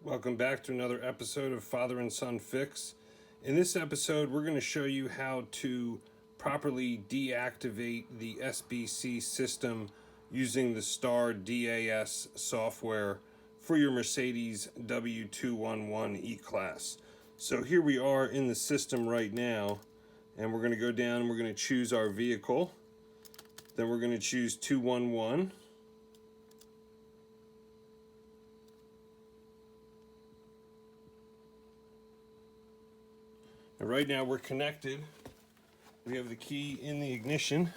Welcome back to another episode of Father and Son Fix. In this episode, we're going to show you how to properly deactivate the SBC system using the Star DAS software for your Mercedes W211 E-Class. So here we are in the system right now, and we're going to go down and we're going to choose our vehicle. Then we're going to choose 211. And right now we're connected. We have the key in the ignition.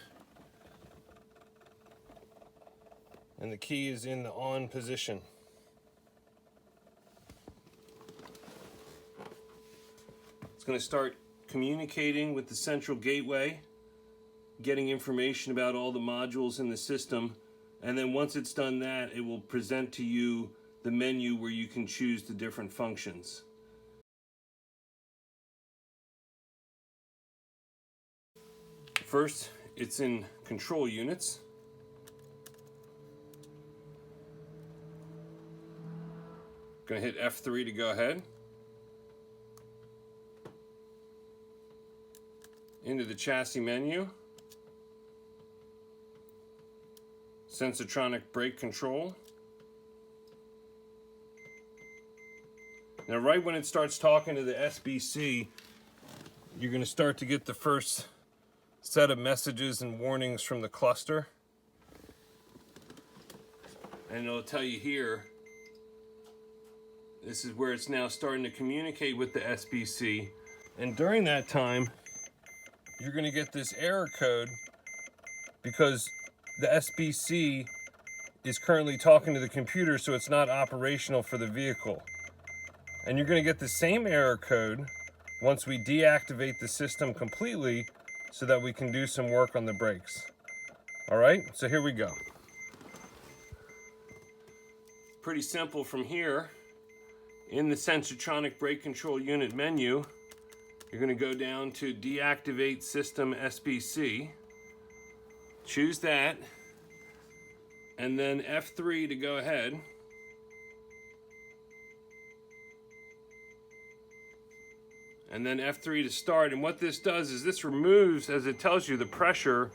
And the key is in the on position. It's going to start communicating with the central gateway, getting information about all the modules in the system, and then once it's done that, it will present to you the menu where you can choose the different functions. First, it's in control units. Going to hit F3 to go ahead. Into the chassis menu. Sensotronic Brake Control. Now right when it starts talking to the SBC, you're going to start to get the first set of messages and warnings from the cluster. And it'll tell you here, this is where it's now starting to communicate with the SBC. And during that time, you're going to get this error code because the SBC is currently talking to the computer, so it's not operational for the vehicle. And you're going to get the same error code once we deactivate the system completely so that we can do some work on the brakes. All right, so here we go. Pretty simple from here. In the Sensotronic Brake Control unit menu, you're going to go down to Deactivate System SBC. Choose that, and then F3 to go ahead. And then F3 to start. And what this does is this removes, as it tells you, the pressure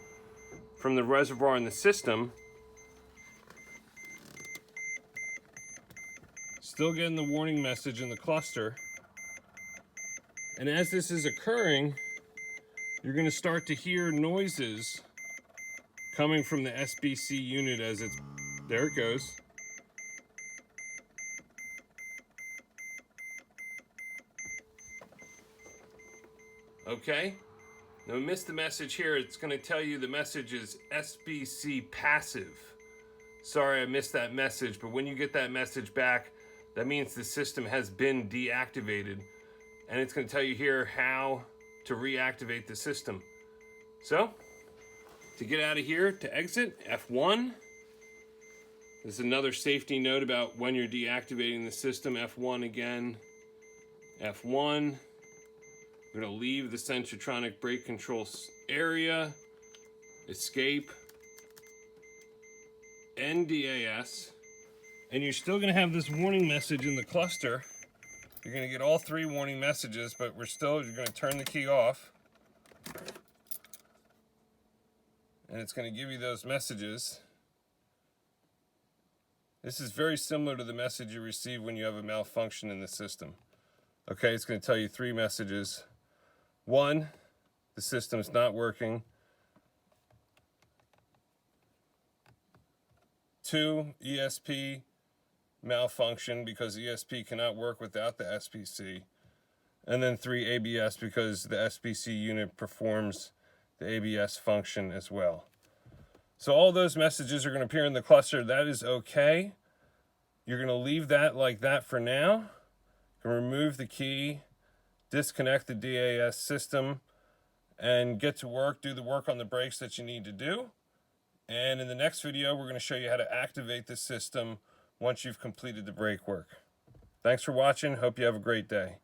from the reservoir in the system. Still getting the warning message in the cluster. And as this is occurring, you're going to start to hear noises coming from the SBC unit as it's, there it goes. Okay, now we missed the message here. It's going to tell you the message is SBC passive. Sorry I missed that message, but when you get that message back, that means the system has been deactivated. And it's going to tell you here how to reactivate the system. So, to get out of here, to exit, F1. This is another safety note about when you're deactivating the system. F1 again, F1. We're going to leave the Sensotronic Brake Control area, escape, NDAS, and you're still going to have this warning message in the cluster. You're going to get all three warning messages, but you're going to turn the key off, and it's going to give you those messages. This is very similar to the message you receive when you have a malfunction in the system. Okay, it's going to tell you three messages. 1, the system's not working. 2, ESP malfunction because ESP cannot work without the SBC. And then 3, ABS because the SBC unit performs the ABS function as well. So all those messages are going to appear in the cluster. That is okay. You're going to leave that like that for now. You can remove the key, disconnect the DAS system, and get to work, do the work on the brakes that you need to do. And in the next video, we're going to show you how to activate the system once you've completed the brake work. Thanks for watching. Hope you have a great day.